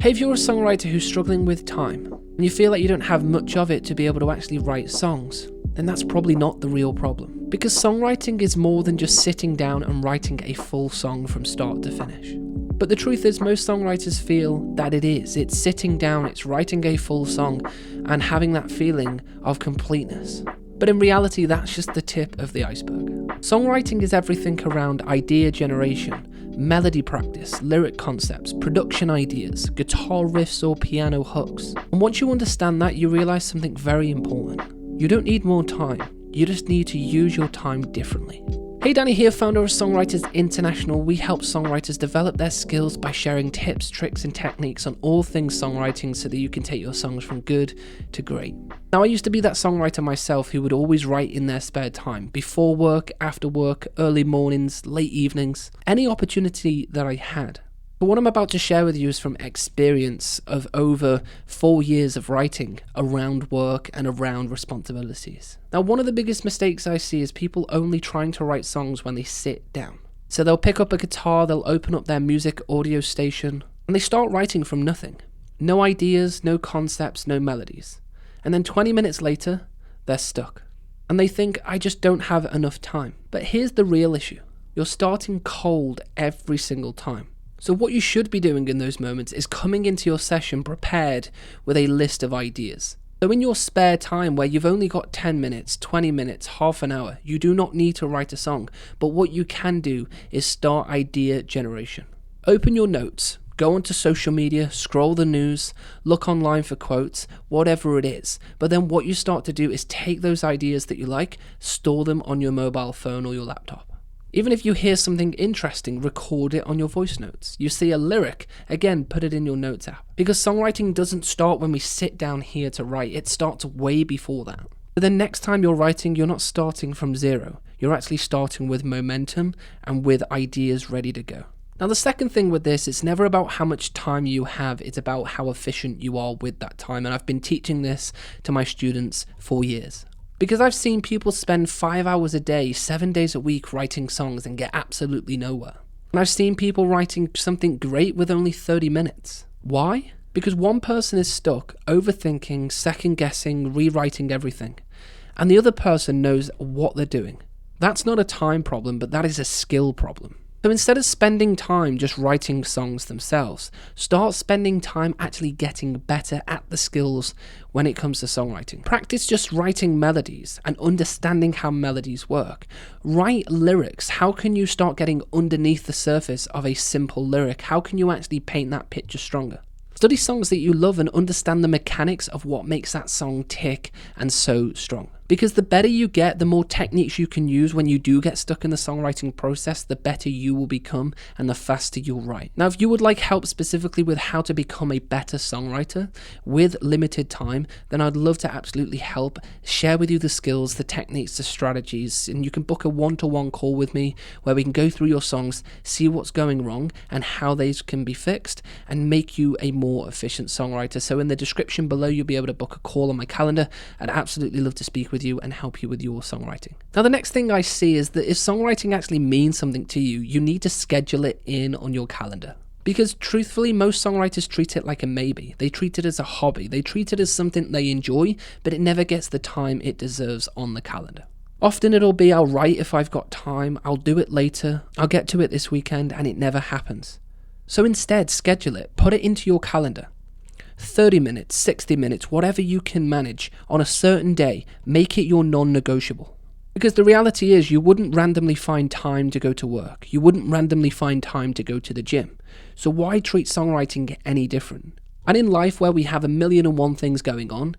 Hey, if you're a songwriter who's struggling with time, and you feel like you don't have much of it to be able to actually write songs, then that's probably not the real problem. Because songwriting is more than just sitting down and writing a full song from start to finish. But the truth is, most songwriters feel that it is. It's sitting down, it's writing a full song, and having that feeling of completeness. But in reality, that's just the tip of the iceberg. Songwriting is everything around idea generation, melody practice, lyric concepts, production ideas, guitar riffs or piano hooks. And once you understand that, you realize something very important. You don't need more time, you just need to use your time differently. Hey, Danny here, founder of Songwriters International. We help songwriters develop their skills by sharing tips, tricks and techniques on all things songwriting so that you can take your songs from good to great. Now, I used to be that songwriter myself who would always write in their spare time, before work, after work, early mornings, late evenings, any opportunity that I had. But what I'm about to share with you is from experience of over 4 years of writing around work and around responsibilities. Now, one of the biggest mistakes I see is people only trying to write songs when they sit down. So they'll pick up a guitar, they'll open up their music audio station, and they start writing from nothing. No ideas, no concepts, no melodies. And then 20 minutes later, they're stuck. And they think, I just don't have enough time. But here's the real issue. You're starting cold every single time. So what you should be doing in those moments is coming into your session prepared with a list of ideas. So in your spare time where you've only got 10 minutes, 20 minutes, half an hour, you do not need to write a song. But what you can do is start idea generation. Open your notes, go onto social media, scroll the news, look online for quotes, whatever it is. But then what you start to do is take those ideas that you like, store them on your mobile phone or your laptop. Even if you hear something interesting, record it on your voice notes. You see a lyric, again, put it in your notes app. Because songwriting doesn't start when we sit down here to write, it starts way before that. But then next time you're writing, you're not starting from zero. You're actually starting with momentum and with ideas ready to go. Now, the second thing with this, it's never about how much time you have, it's about how efficient you are with that time. And I've been teaching this to my students for years. Because I've seen people spend 5 hours a day, 7 days a week writing songs and get absolutely nowhere. And I've seen people writing something great with only 30 minutes. Why? Because one person is stuck, overthinking, second-guessing, rewriting everything. And the other person knows what they're doing. That's not a time problem, but that is a skill problem. So instead of spending time just writing songs themselves, start spending time actually getting better at the skills when it comes to songwriting. Practice just writing melodies and understanding how melodies work. Write lyrics. How can you start getting underneath the surface of a simple lyric? How can you actually paint that picture stronger? Study songs that you love and understand the mechanics of what makes that song tick and so strong. Because the better you get, the more techniques you can use when you do get stuck in the songwriting process, the better you will become and the faster you'll write. Now, if you would like help specifically with how to become a better songwriter with limited time, then I'd love to absolutely help, share with you the skills, the techniques, the strategies, and you can book a one-to-one call with me where we can go through your songs, see what's going wrong and how these can be fixed and make you a more efficient songwriter. So in the description below, you'll be able to book a call on my calendar. I'd absolutely love to speak with you and help you with your songwriting. Now, the next thing I see is that if songwriting actually means something to you, you need to schedule it in on your calendar. Because truthfully, most songwriters treat it like a maybe. They treat it as a hobby. They treat it as something they enjoy, but it never gets the time it deserves on the calendar. Often it'll be, I'll write if I've got time, I'll do it later, I'll get to it this weekend, and it never happens. So instead, schedule it, put it into your calendar. 30 minutes, 60 minutes, whatever you can manage on a certain day, make it your non-negotiable. Because the reality is you wouldn't randomly find time to go to work. You wouldn't randomly find time to go to the gym. So why treat songwriting any different? And in life where we have 1,000,001 things going on,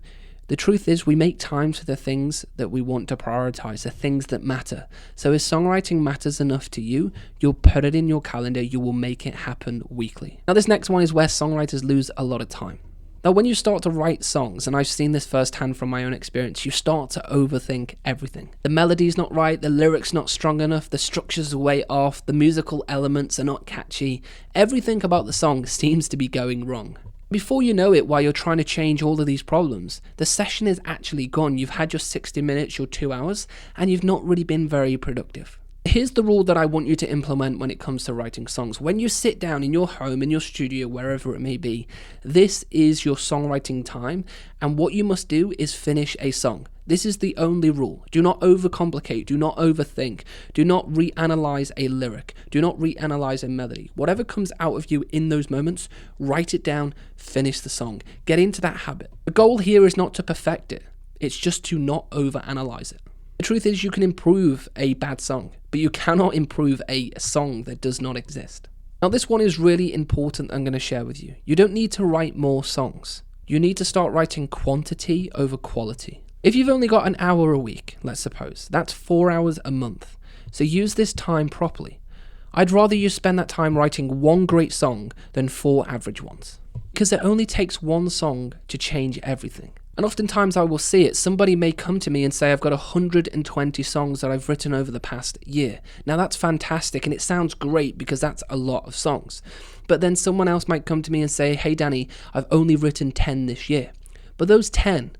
the truth is we make time for the things that we want to prioritize, the things that matter. So if songwriting matters enough to you, you'll put it in your calendar, you will make it happen weekly. Now, this next one is where songwriters lose a lot of time. Now, when you start to write songs, and I've seen this firsthand from my own experience, you start to overthink everything. The melody's not right, the lyrics not strong enough, the structure's way off, the musical elements are not catchy. Everything about the song seems to be going wrong. Before you know it, while you're trying to change all of these problems, the session is actually gone. You've had your 60 minutes, your 2 hours, and you've not really been very productive. Here's the rule that I want you to implement when it comes to writing songs. When you sit down in your home, in your studio, wherever it may be, this is your songwriting time, and what you must do is finish a song. This is the only rule. Do not overcomplicate, do not overthink, do not reanalyze a lyric, do not reanalyze a melody. Whatever comes out of you in those moments, write it down, finish the song. Get into that habit. The goal here is not to perfect it, it's just to not overanalyze it. The truth is, you can improve a bad song, but you cannot improve a song that does not exist. Now, this one is really important. I'm going to share with you. You don't need to write more songs. You need to start writing quantity over quality. If you've only got an hour a week, let's suppose, that's 4 hours a month. So use this time properly. I'd rather you spend that time writing one great song than 4 average ones, because it only takes one song to change everything. And oftentimes I will see it. Somebody may come to me and say, I've got 120 songs that I've written over the past year. Now that's fantastic and it sounds great because that's a lot of songs. But then someone else might come to me and say, hey Danny, I've only written 10 this year. But those 10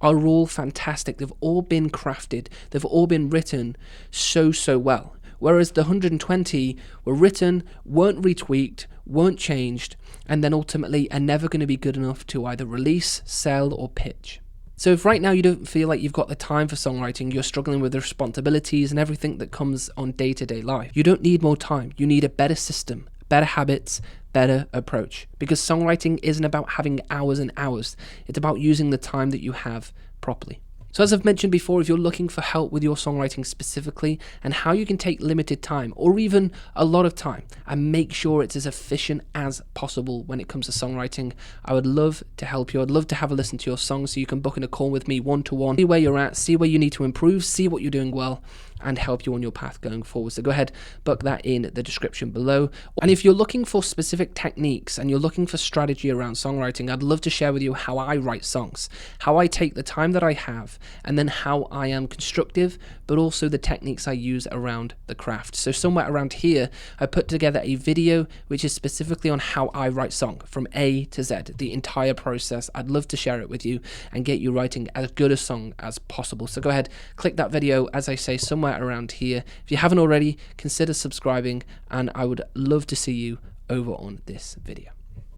are all fantastic. They've all been crafted. They've all been written so well. Whereas the 120 were written, weren't retweaked, weren't changed, and then ultimately are never going to be good enough to either release, sell, or pitch. So if right now you don't feel like you've got the time for songwriting, you're struggling with the responsibilities and everything that comes on day-to-day life, you don't need more time. You need a better system, better habits, better approach. Because songwriting isn't about having hours and hours. It's about using the time that you have properly. So as I've mentioned before, if you're looking for help with your songwriting specifically and how you can take limited time or even a lot of time and make sure it's as efficient as possible when it comes to songwriting, I would love to help you. I'd love to have a listen to your songs so you can book in a call with me one-to-one, see where you're at, see where you need to improve, see what you're doing well, and help you on your path going forward. So go ahead, book that in the description below. And if you're looking for specific techniques and you're looking for strategy around songwriting, I'd love to share with you how I write songs, how I take the time that I have, and then how I am constructive, but also the techniques I use around the craft. So somewhere around here, I put together a video which is specifically on how I write song from A to Z, the entire process. I'd love to share it with you and get you writing as good a song as possible. So go ahead, click that video, as I say, somewhere around here. If you haven't already, consider subscribing, and I would love to see you over on this video.